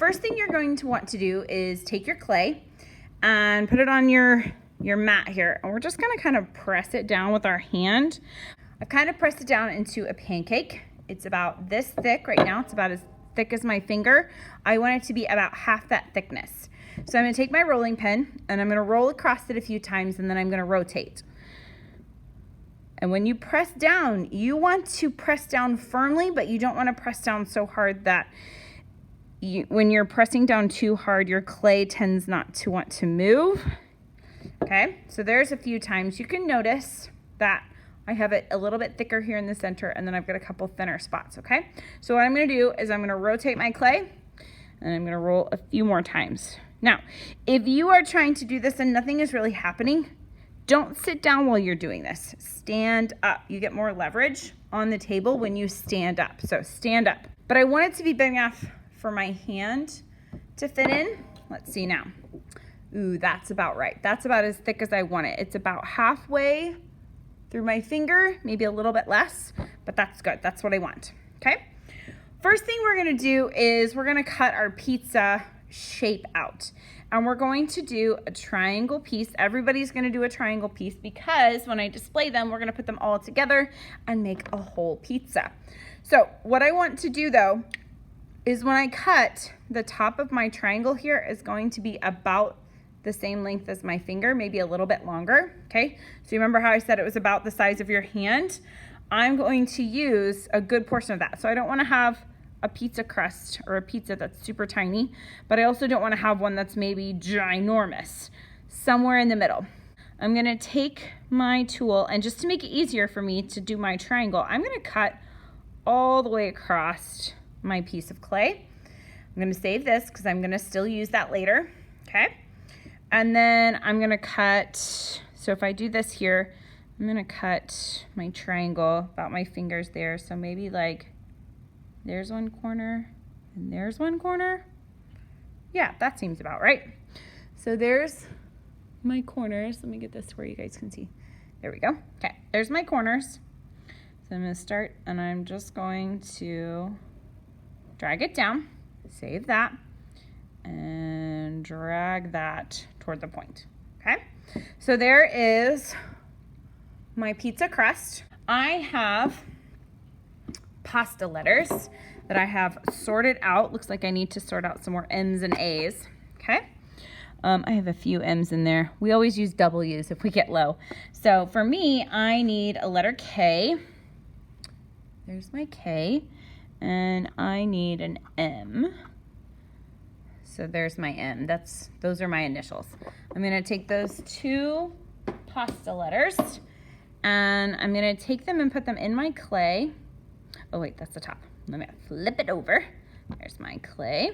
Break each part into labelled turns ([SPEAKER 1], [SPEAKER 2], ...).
[SPEAKER 1] first thing you're going to want to do is take your clay and put it on your mat here. And we're just gonna kind of press it down with our hand. I've kind of pressed it down into a pancake. It's about this thick right now. It's about as thick as my finger. I want it to be about half that thickness. So I'm gonna take my rolling pin and I'm gonna roll across it a few times and then I'm gonna rotate. And when you press down, you want to press down firmly, but you don't want to press down so hard that when you're pressing down too hard, your clay tends not to want to move. Okay, so there's a few times. You can notice that I have it a little bit thicker here in the center, and then I've got a couple thinner spots, okay? So what I'm gonna do is I'm gonna rotate my clay, and I'm gonna roll a few more times. Now, if you are trying to do this and nothing is really happening, don't sit down while you're doing this. Stand up. You get more leverage on the table when you stand up. So stand up. But I want it to be big enough for my hand to fit in. Let's see now. Ooh, that's about right. That's about as thick as I want it. It's about halfway through my finger, maybe a little bit less, but that's good. That's what I want, okay? First thing we're gonna do is we're gonna cut our pizza shape out. And we're going to do a triangle piece. Everybody's gonna do a triangle piece because when I display them, we're gonna put them all together and make a whole pizza. So what I want to do though, is when I cut, the top of my triangle here is going to be about the same length as my finger, maybe a little bit longer, okay? So you remember how I said it was about the size of your hand? I'm going to use a good portion of that. So I don't wanna have a pizza crust or a pizza that's super tiny, but I also don't wanna have one that's maybe ginormous. Somewhere in the middle. I'm gonna take my tool, and just to make it easier for me to do my triangle, I'm gonna cut all the way across my piece of clay. I'm gonna save this because I'm gonna still use that later, okay? And then I'm gonna cut, so if I do this here, I'm gonna cut my triangle about my fingers there. So maybe like, there's one corner and there's one corner. Yeah, that seems about right. So there's my corners. Let me get this where you guys can see. There we go. Okay, there's my corners. So I'm gonna start and I'm just going to drag it down, save that, and drag that toward the point, okay? So there is my pizza crust. I have pasta letters that I have sorted out. Looks like I need to sort out some more M's and A's, okay? I have a few M's in there. We always use W's if we get low. So for me, I need a letter K. There's my K. And I need an M. So there's my M. Those are my initials. I'm gonna take those two pasta letters and I'm gonna take them and put them in my clay. Oh wait, that's the top. Let me flip it over. There's my clay.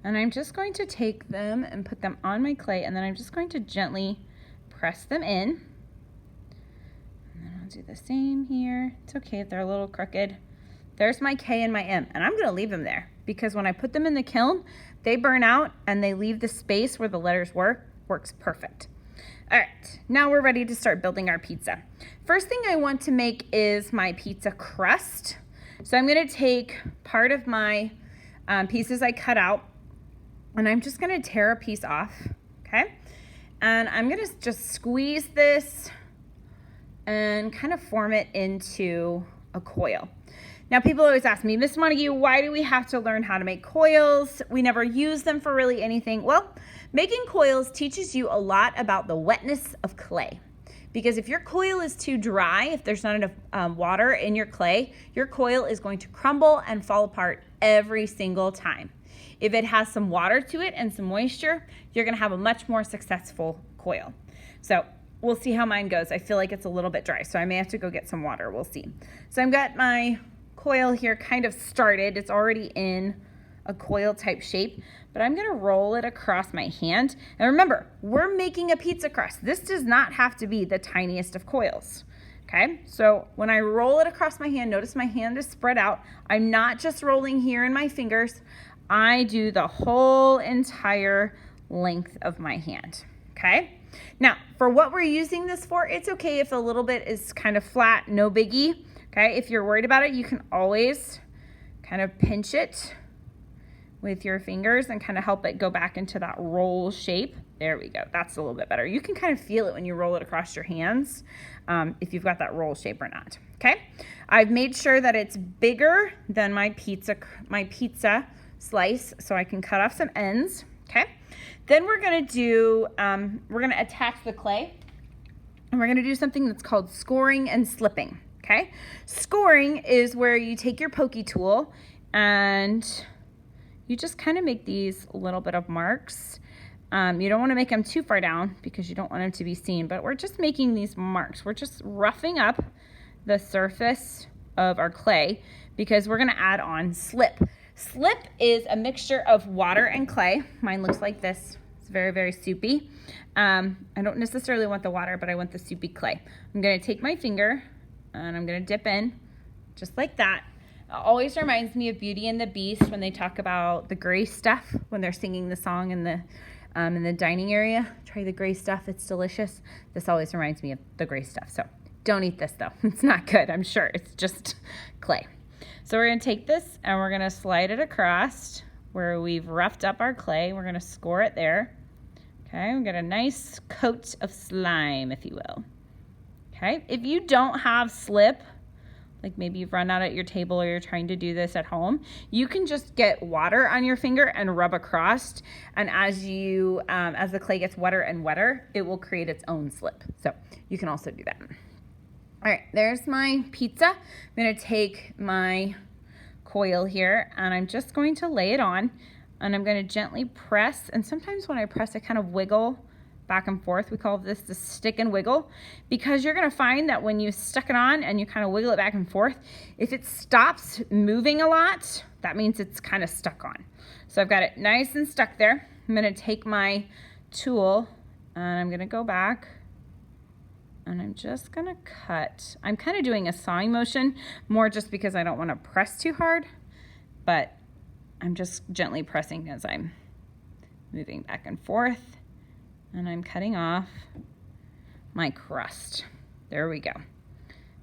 [SPEAKER 1] And I'm just going to take them and put them on my clay, and then I'm just going to gently press them in. And then I'll do the same here. It's okay if they're a little crooked. There's my K and my M, and I'm gonna leave them there because when I put them in the kiln, they burn out and they leave the space where the letters works perfect. All right, now we're ready to start building our pizza. First thing I want to make is my pizza crust. So I'm gonna take part of my pieces I cut out, and I'm just gonna tear a piece off, okay? And I'm gonna just squeeze this and kind of form it into a coil. Now, people always ask me, Miss Montague, why do we have to learn how to make coils? We never use them for really anything. Well, making coils teaches you a lot about the wetness of clay. Because if your coil is too dry, if there's not enough water in your clay, your coil is going to crumble and fall apart every single time. If it has some water to it and some moisture, you're gonna have a much more successful coil. So we'll see how mine goes. I feel like it's a little bit dry, so I may have to go get some water. We'll see. So I've got my coil here kind of started. It's already in a coil type shape, but I'm gonna roll it across my hand. And remember, we're making a pizza crust. This does not have to be the tiniest of coils, okay? So when I roll it across my hand, notice my hand is spread out. I'm not just rolling here in my fingers. I do the whole entire length of my hand, okay? Now, for what we're using this for, it's okay if a little bit is kind of flat, no biggie. Okay, if you're worried about it, you can always kind of pinch it with your fingers and kind of help it go back into that roll shape. There we go. That's a little bit better. You can kind of feel it when you roll it across your hands, if you've got that roll shape or not. Okay. I've made sure that it's bigger than my pizza slice, so I can cut off some ends. Okay. Then we're going to attach the clay, and we're going to do something that's called scoring and slipping. Okay. Scoring is where you take your pokey tool and you just kind of make these little bit of marks. You don't want to make them too far down because you don't want them to be seen, but we're just making these marks. We're just roughing up the surface of our clay because we're going to add on slip. Slip is a mixture of water and clay. Mine looks like this. It's very, very soupy. I don't necessarily want the water, but I want the soupy clay. I'm going to take my finger and I'm going to dip in just like that. It always reminds me of Beauty and the Beast when they talk about the gray stuff, when they're singing the song in the dining area. Try the gray stuff, it's delicious. This always reminds me of the gray stuff. So don't eat this though. It's not good, I'm sure. It's just clay. So we're gonna take this and we're gonna slide it across where we've roughed up our clay. We're gonna score it there. Okay, we get a nice coat of slime, if you will. Okay, if you don't have slip, like maybe you've run out at your table or you're trying to do this at home, you can just get water on your finger and rub across. And as the clay gets wetter and wetter, it will create its own slip. So you can also do that. All right, there's my pizza. I'm gonna take my coil here and I'm just going to lay it on and I'm gonna gently press. And sometimes when I press, I kind of wiggle back and forth. We call this the stick and wiggle, because you're gonna find that when you stuck it on and you kind of wiggle it back and forth, if it stops moving a lot, that means it's kind of stuck on. So I've got it nice and stuck there. I'm gonna take my tool and I'm gonna go back and I'm just gonna cut. I'm kind of doing a sawing motion, more just because I don't wanna press too hard, but I'm just gently pressing as I'm moving back and forth. And I'm cutting off my crust. There we go.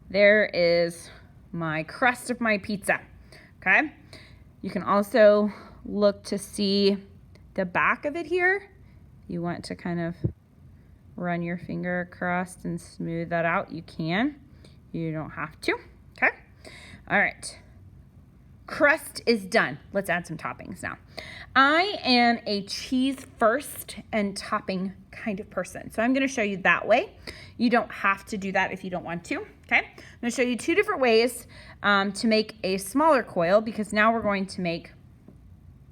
[SPEAKER 1] There is my crust of my pizza, okay? You can also look to see the back of it here. You want to kind of run your finger across and smooth that out, you can. You don't have to, okay? All right. Crust is done. Let's add some toppings now. I am a cheese first and topping kind of person. So I'm going to show you that way. You don't have to do that if you don't want to. Okay. I'm going to show you two different ways to make a smaller coil, because now we're going to make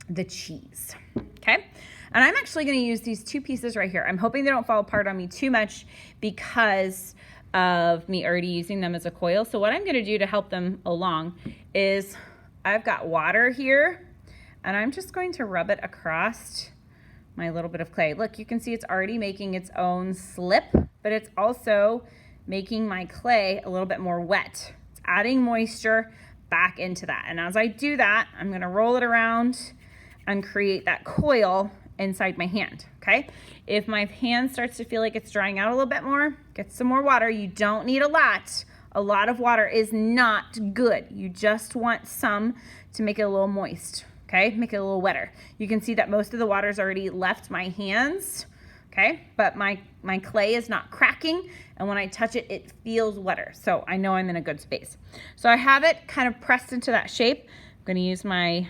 [SPEAKER 1] the cheese. Okay. And I'm actually going to use these two pieces right here. I'm hoping they don't fall apart on me too much because of me already using them as a coil. So what I'm going to do to help them along is I've got water here and I'm just going to rub it across my little bit of clay. Look, you can see it's already making its own slip, but it's also making my clay a little bit more wet. It's adding moisture back into that. And as I do that, I'm going to roll it around and create that coil inside my hand, okay? If my hand starts to feel like it's drying out a little bit more, get some more water. You don't need a lot. A lot of water is not good. You just want some to make it a little moist, okay? Make it a little wetter. You can see that most of the water's already left my hands, okay? But my clay is not cracking, and when I touch it, it feels wetter. So I know I'm in a good space. So I have it kind of pressed into that shape. I'm gonna use my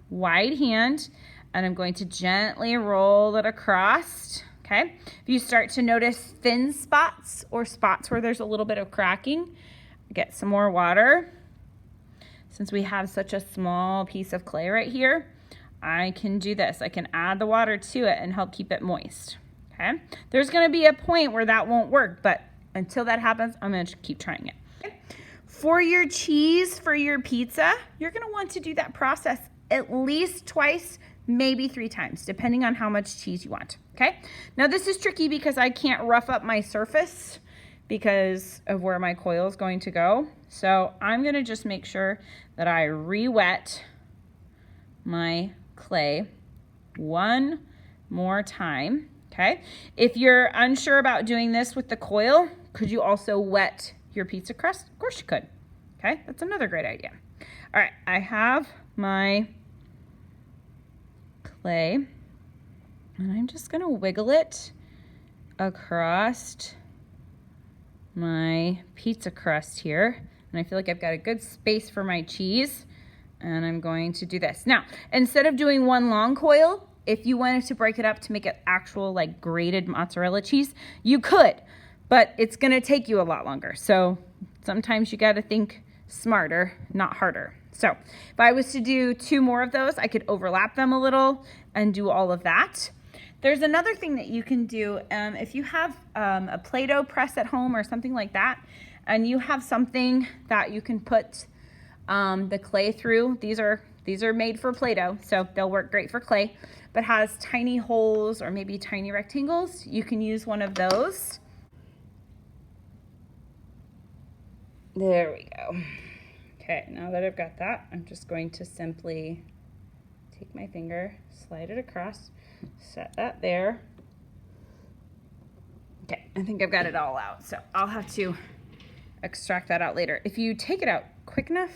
[SPEAKER 1] wide hand, and I'm going to gently roll it across, okay? If you start to notice thin spots or spots where there's a little bit of cracking, get some more water. Since we have such a small piece of clay right here, I can do this. I can add the water to it and help keep it moist, okay? There's gonna be a point where that won't work, but until that happens, I'm gonna keep trying it. Okay? For your cheese, for your pizza, you're gonna want to do that process at least twice, maybe 3 times, depending on how much cheese you want, okay? Now this is tricky because I can't rough up my surface because of where my coil is going to go. So I'm gonna just make sure that I re-wet my clay one more time, okay? If you're unsure about doing this with the coil, could you also wet your pizza crust? Of course you could, okay? That's another great idea. All right, I have my clay, and I'm just gonna wiggle it across my pizza crust here. And I feel like I've got a good space for my cheese, and I'm going to do this. Now, instead of doing one long coil, if you wanted to break it up to make it actual like grated mozzarella cheese, you could, but it's gonna take you a lot longer. So sometimes you gotta think smarter, not harder. So if I was to do 2 more of those, I could overlap them a little and do all of that. There's another thing that you can do if you have a Play-Doh press at home or something like that, and you have something that you can put the clay through. These are made for Play-Doh, so they'll work great for clay, but has tiny holes or maybe tiny rectangles. You can use one of those. There we go. Okay, now that I've got that, I'm just going to simply take my finger, slide it across, set that there. Okay, I think I've got it all out, so I'll have to extract that out later. If you take it out quick enough,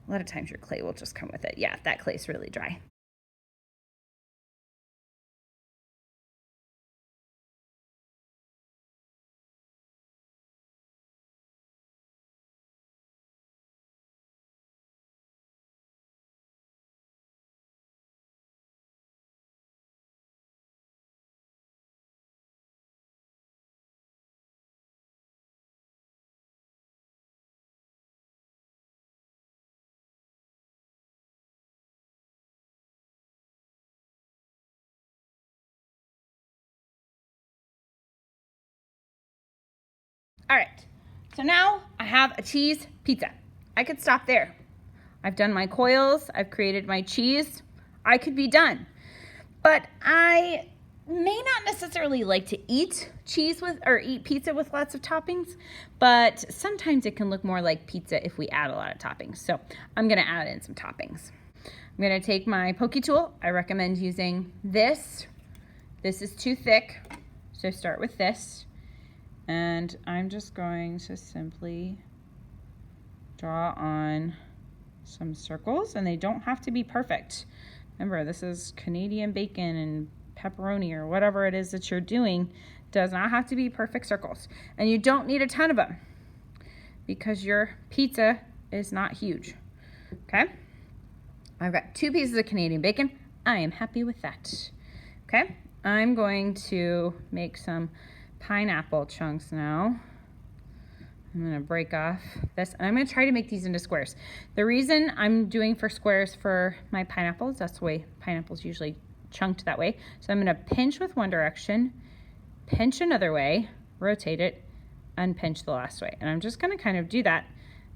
[SPEAKER 1] a lot of times your clay will just come with it. Yeah, that clay's really dry. All right, so now I have a cheese pizza. I could stop there. I've done my coils, I've created my cheese. I could be done. But I may not necessarily like to eat cheese with or eat pizza with lots of toppings, but sometimes it can look more like pizza if we add a lot of toppings. So I'm gonna add in some toppings. I'm gonna take my pokey tool. I recommend using this. This is too thick, so start with this. And I'm just going to simply draw on some circles, and they don't have to be perfect. Remember, this is Canadian bacon and pepperoni or whatever it is that you're doing. Does not have to be perfect circles. And you don't need a ton of them because your pizza is not huge. Okay? I've got 2 pieces of Canadian bacon. I am happy with that. Okay? I'm going to make some pineapple chunks now. I'm gonna break off this, and I'm gonna try to make these into squares. The reason I'm doing for squares for my pineapples, that's the way pineapples usually chunked that way. So I'm gonna pinch with one direction, pinch another way, rotate it, and pinch the last way. And I'm just gonna kind of do that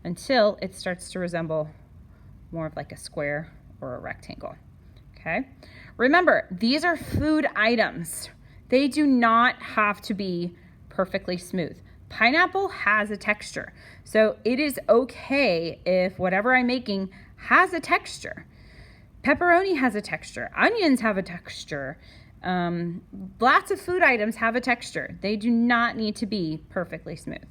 [SPEAKER 1] until it starts to resemble more of like a square or a rectangle, okay? Remember, these are food items. They do not have to be perfectly smooth. Pineapple has a texture, so it is okay if whatever I'm making has a texture. Pepperoni has a texture. Onions have a texture. Lots of food items have a texture. They do not need to be perfectly smooth.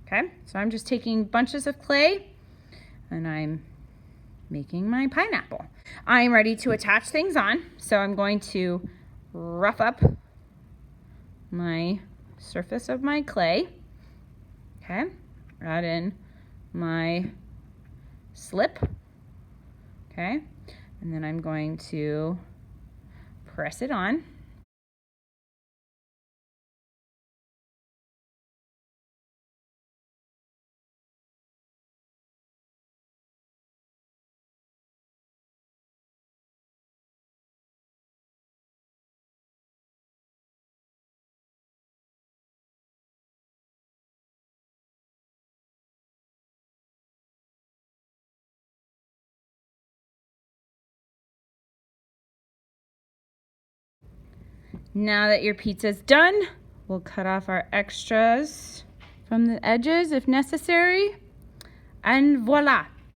[SPEAKER 1] Okay, so I'm just taking bunches of clay and I'm making my pineapple. I'm ready to attach things on, so I'm going to rough up my surface of my clay. Okay, add in my slip. Okay, and then I'm going to press it on. Now that your pizza's done, we'll cut off our extras from the edges if necessary. And voila,